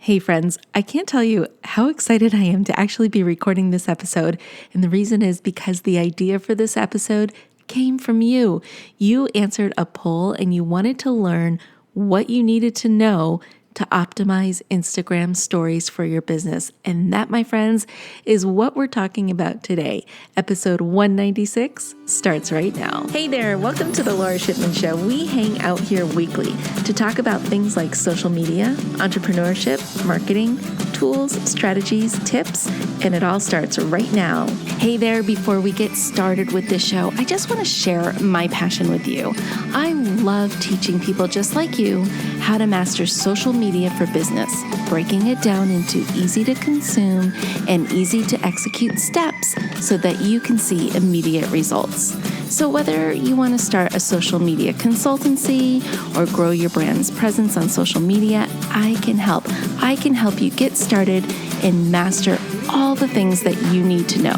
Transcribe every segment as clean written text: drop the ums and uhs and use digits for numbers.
Hey friends, I can't tell you how excited I am to actually be recording this episode. And the reason is because the idea for this episode came from you. You answered a poll and you wanted to learn what you needed to know to optimize Instagram stories for your business. And that, my friends, is what we're talking about today. Episode 196 starts right now. Hey there, welcome to the Lora Shipman Show. We hang out here weekly to talk about things like social media, entrepreneurship, marketing, tools, strategies, tips, and it all starts right now. Hey there, before we get started with this show, I just want to share my passion with you. I love teaching people just like you how to master social media for business, breaking it down into easy to consume and easy to execute steps so that you can see immediate results. So whether you want to start a social media consultancy or grow your brand's presence on social media, I can help. I can help you get started and master all the things that you need to know.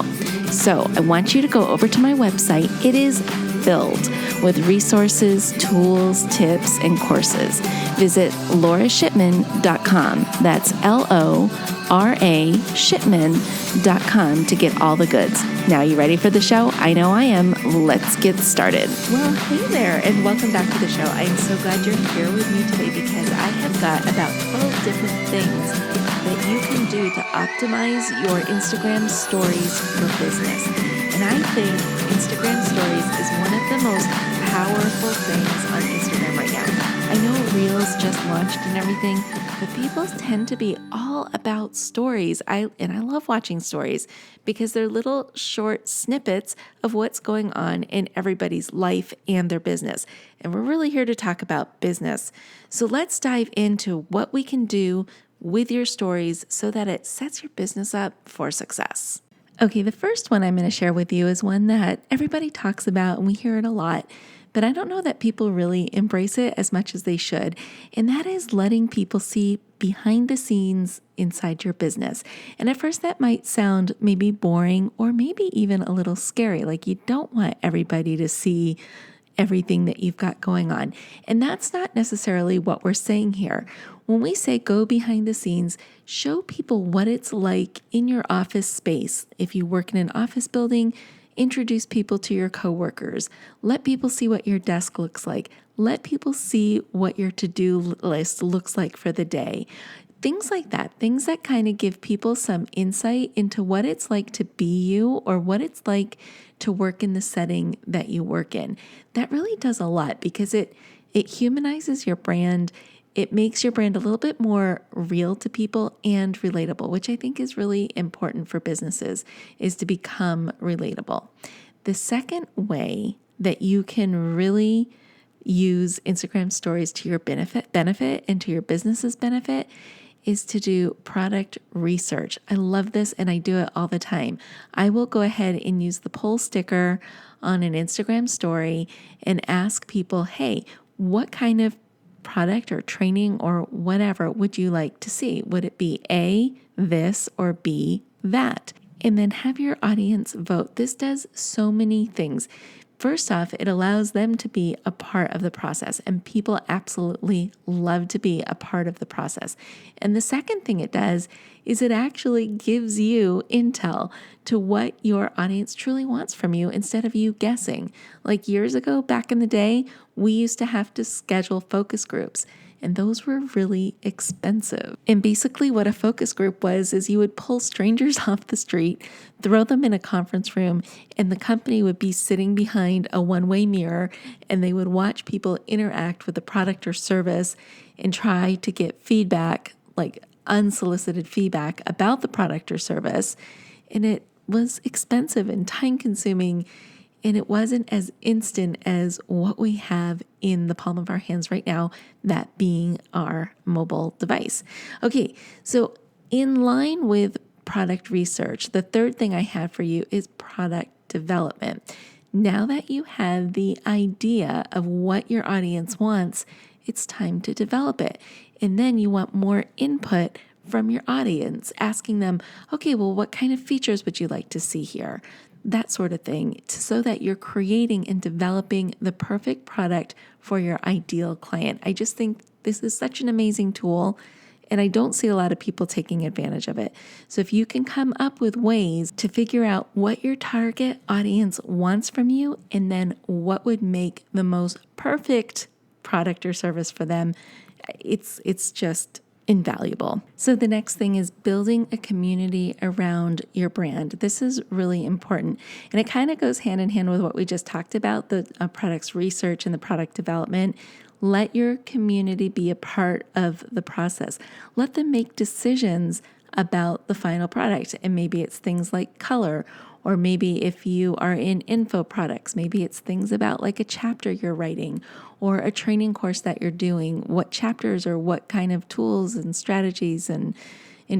So I want you to go over to my website. It is filled with resources, tools, tips, and courses. Visit lorashipman.com. That's LORA shipman.com to get all the goods. Now, you ready for the show? I know I am. Let's get started. Well, hey there, and welcome back to the show. I am so glad you're here with me today because I have got about 12 different things that you can do to optimize your Instagram stories for business. And I think Instagram stories is one of the most powerful things on Instagram right now. I know Reels just launched and everything, but people tend to be all about stories. I love watching stories because they're little short snippets of what's going on in everybody's life and their business. And we're really here to talk about business. So let's dive into what we can do with your stories so that it sets your business up for success. Okay, the first one I'm going to share with you is one that everybody talks about and we hear it a lot, but I don't know that people really embrace it as much as they should. And that is letting people see behind the scenes inside your business. And at first that might sound maybe boring or maybe even a little scary. Like you don't want everybody to see everything that you've got going on. And that's not necessarily what we're saying here. When we say go behind the scenes, show people what it's like in your office space. If you work in an office building, introduce people to your coworkers. Let people see what your desk looks like. Let people see what your to-do list looks like for the day. Things like that, things that kind of give people some insight into what it's like to be you or what it's like to work in the setting that you work in. That really does a lot because it humanizes your brand. It makes your brand a little bit more real to people and relatable, which I think is really important for businesses, is to become relatable. The second way that you can really use Instagram stories to your benefit and to your business's benefit is to do product research. I love this and I do it all the time. I will go ahead and use the poll sticker on an Instagram story and ask people, hey, what kind of product or training or whatever would you like to see? Would it be A, this, or B, that? And then have your audience vote. This does so many things. First off, it allows them to be a part of the process, and people absolutely love to be a part of the process. And the second thing it does is it actually gives you intel to what your audience truly wants from you instead of you guessing. Like years ago, back in the day, we used to have to schedule focus groups, and those were really expensive. And basically what a focus group was is you would pull strangers off the street, throw them in a conference room, and the company would be sitting behind a one-way mirror, and they would watch people interact with the product or service and try to get feedback, like unsolicited feedback about the product or service. And it was expensive and time-consuming, and it wasn't as instant as what we have in the palm of our hands right now, that being our mobile device. Okay, so in line with product research, the third thing I have for you is product development. Now that you have the idea of what your audience wants, it's time to develop it. And then you want more input from your audience, asking them, okay, well, what kind of features would you like to see here? That sort of thing, so that you're creating and developing the perfect product for your ideal client. I just think this is such an amazing tool. And I don't see a lot of people taking advantage of it. So if you can come up with ways to figure out what your target audience wants from you, and then what would make the most perfect product or service for them, it's just invaluable. So the next thing is building a community around your brand. This is really important. And it kind of goes hand in hand with what we just talked about, the product's research and the product development. Let your community be a part of the process. Let them make decisions about the final product. And maybe it's things like color, or maybe if you are in info products, maybe it's things about like a chapter you're writing or a training course that you're doing. What chapters or what kind of tools and strategies and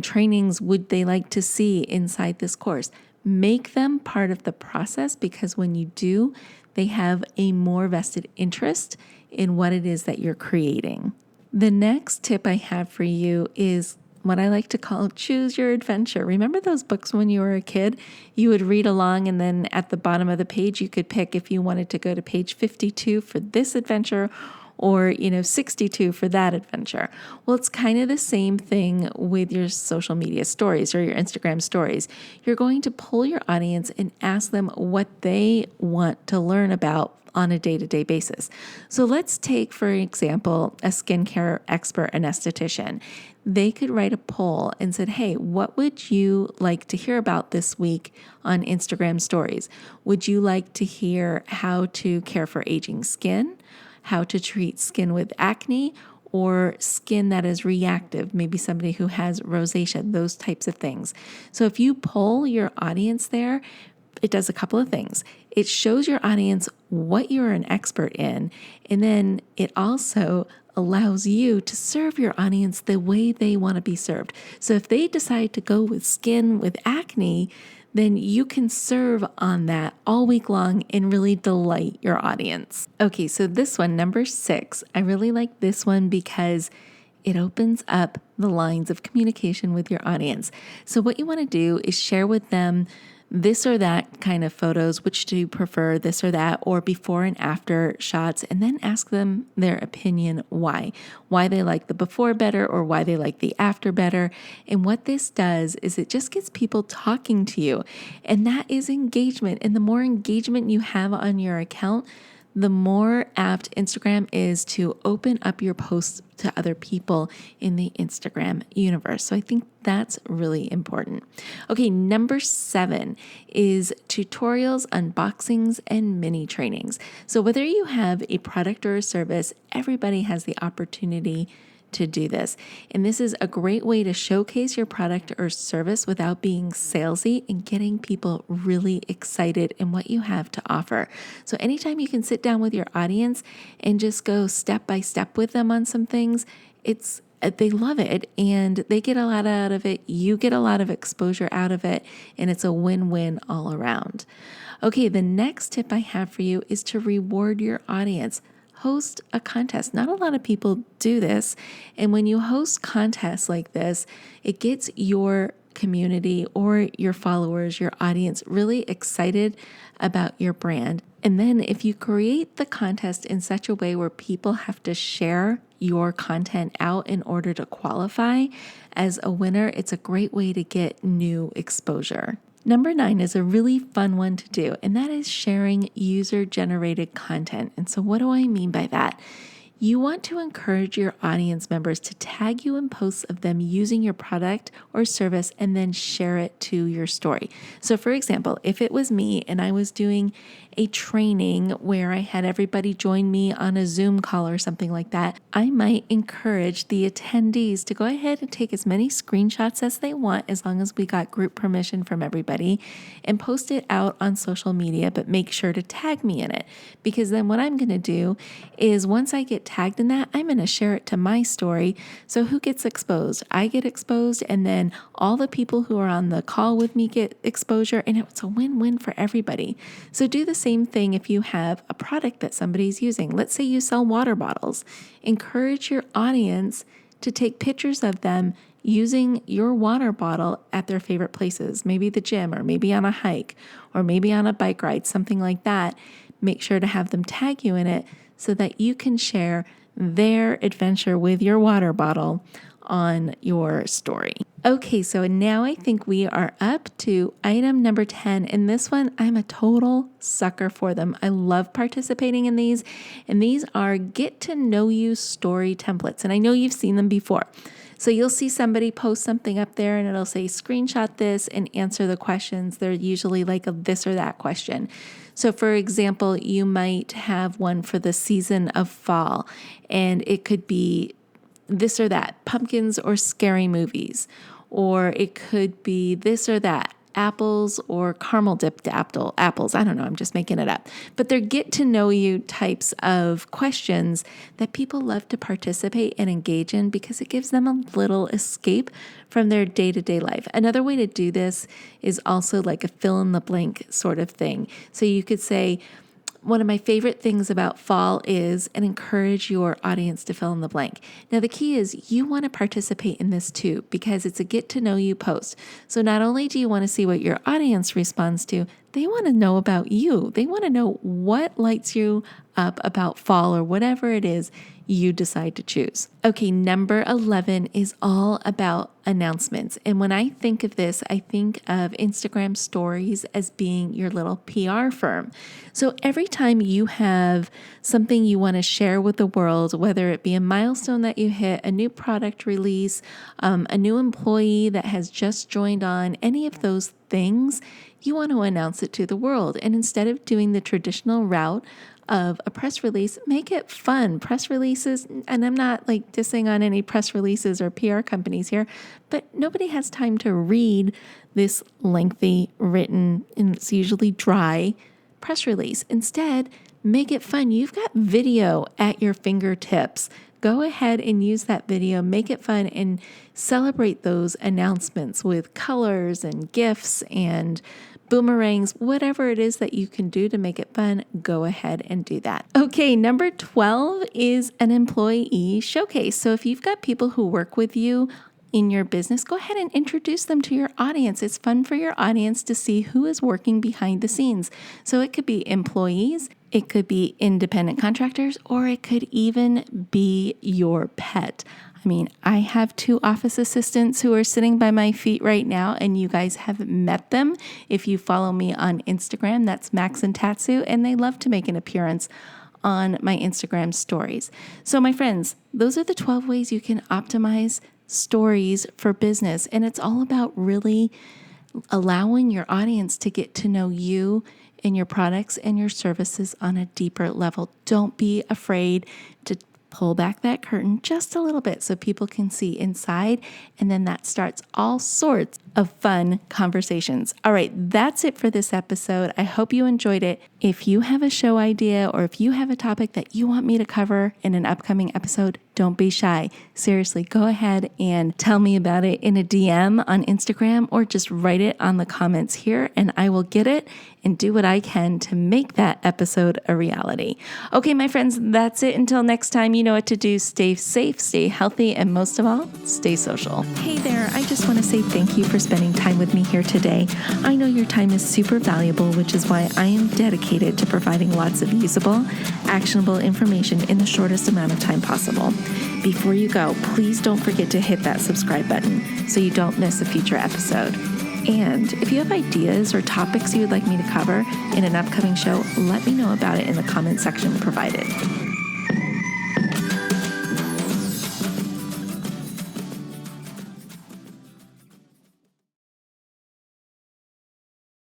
trainings would they like to see inside this course? Make them part of the process, because when you do, they have a more vested interest in what it is that you're creating. The next tip I have for you is what I like to call choose your adventure. Remember those books when you were a kid? You would read along, and then at the bottom of the page, you could pick if you wanted to go to page 52 for this adventure, or 62 for that adventure. Well, it's kind of the same thing with your social media stories or your Instagram stories. You're going to pull your audience and ask them what they want to learn about on a day-to-day basis. So let's take, for example, a skincare expert, an esthetician. They could write a poll and said, hey, what would you like to hear about this week on Instagram stories? Would you like to hear how to care for aging skin, how to treat skin with acne, or skin that is reactive, maybe somebody who has rosacea, those types of things. So if you poll your audience there, it does a couple of things. It shows your audience what you're an expert in, and then it also allows you to serve your audience the way they want to be served. So if they decide to go with skin with acne, then you can serve on that all week long and really delight your audience. Okay, so this one, number 6, I really like this one because it opens up the lines of communication with your audience. So what you want to do is share with them this or that kind of photos, which do you prefer, this or that, or before and after shots, and then ask them their opinion why they like the before better or why they like the after better. And what this does is it just gets people talking to you, and that is engagement. And the more engagement you have on your account, the more apt Instagram is to open up your posts to other people in the Instagram universe. So I think that's really important. Okay, number 7 is tutorials, unboxings, and mini trainings. So whether you have a product or a service, everybody has the opportunity to do this. And this is a great way to showcase your product or service without being salesy and getting people really excited in what you have to offer. So anytime you can sit down with your audience and just go step by step with them on some things, they love it and they get a lot out of it. You get a lot of exposure out of it, and it's a win-win all around. Okay, the next tip I have for you is to reward your audience. Host a contest. Not a lot of people do this. And when you host contests like this, it gets your community or your followers, your audience, really excited about your brand. And then if you create the contest in such a way where people have to share your content out in order to qualify as a winner, it's a great way to get new exposure. Number 9 is a really fun one to do, and that is sharing user-generated content. And so what do I mean by that? You want to encourage your audience members to tag you in posts of them using your product or service and then share it to your story. So for example, if it was me and I was doing a training where I had everybody join me on a Zoom call or something like that, I might encourage the attendees to go ahead and take as many screenshots as they want, as long as we got group permission from everybody, and post it out on social media, but make sure to tag me in it. Because then what I'm going to do is once I get tagged in that, I'm going to share it to my story. So who gets exposed? I get exposed, and then all the people who are on the call with me get exposure, and it's a win-win for everybody. So do the same thing if you have a product that somebody's using. Let's say you sell water bottles. Encourage your audience to take pictures of them using your water bottle at their favorite places, maybe the gym, or maybe on a hike, or maybe on a bike ride, something like that. Make sure to have them tag you in it so that you can share their adventure with your water bottle on your story. Okay, so now I think we are up to item number 10. And this one, I'm a total sucker for them. I love participating in these. And these are get to know you story templates. And I know you've seen them before. So you'll see somebody post something up there and it'll say screenshot this and answer the questions. They're usually like a this or that question. So for example, you might have one for the season of fall, and it could be this or that, pumpkins or scary movies, or it could be this or that, apples or caramel dipped apples. I don't know, I'm just making it up. But they're get to know you types of questions that people love to participate and engage in because it gives them a little escape from their day-to-day life. Another way to do this is also like a fill in the blank sort of thing. So you could say, one of my favorite things about fall is, and encourage your audience to fill in the blank. Now, the key is you want to participate in this too, because it's a get to know you post. So not only do you want to see what your audience responds to, they want to know about you. They want to know what lights you up about fall or whatever it is you decide to choose. Okay, number 11 is all about announcements. And when I think of this, I think of Instagram stories as being your little PR firm. So every time you have something you want to share with the world, whether it be a milestone that you hit, a new product release, a new employee that has just joined on, any of those things, you want to announce it to the world. And instead of doing the traditional route of a press release, make it fun. Press releases, and I'm not like dissing on any press releases or PR companies here, but nobody has time to read this lengthy, written, and it's usually dry press release. Instead, make it fun. You've got video at your fingertips. Go ahead and use that video, make it fun, and celebrate those announcements with colors and GIFs and boomerangs, whatever it is that you can do to make it fun, go ahead and do that. Okay, number 12 is an employee showcase. So if you've got people who work with you in your business, go ahead and introduce them to your audience. It's fun for your audience to see who is working behind the scenes. So it could be employees, it could be independent contractors, or it could even be your pet. I mean, I have 2 office assistants who are sitting by my feet right now, and you guys have met them. If you follow me on Instagram, that's Max and Tatsu, and they love to make an appearance on my Instagram stories. So my friends, those are the 12 ways you can optimize stories for business. And it's all about really allowing your audience to get to know you and your products and your services on a deeper level. Don't be afraid to pull back that curtain just a little bit so people can see inside, and then that starts all sorts of fun conversations. All right, that's it for this episode. I hope you enjoyed it. If you have a show idea or if you have a topic that you want me to cover in an upcoming episode, don't be shy. Seriously, go ahead and tell me about it in a DM on Instagram, or just write it on the comments here, and I will get it and do what I can to make that episode a reality. Okay, my friends, that's it. Until next time, you know what to do. Stay safe, stay healthy, and most of all, stay social. Hey there, I just want to say thank you for spending time with me here today. I know your time is super valuable, which is why I am dedicated to providing lots of usable, actionable information in the shortest amount of time possible. Before you go, please don't forget to hit that subscribe button so you don't miss a future episode. And if you have ideas or topics you would like me to cover in an upcoming show, let me know about it in the comment section provided.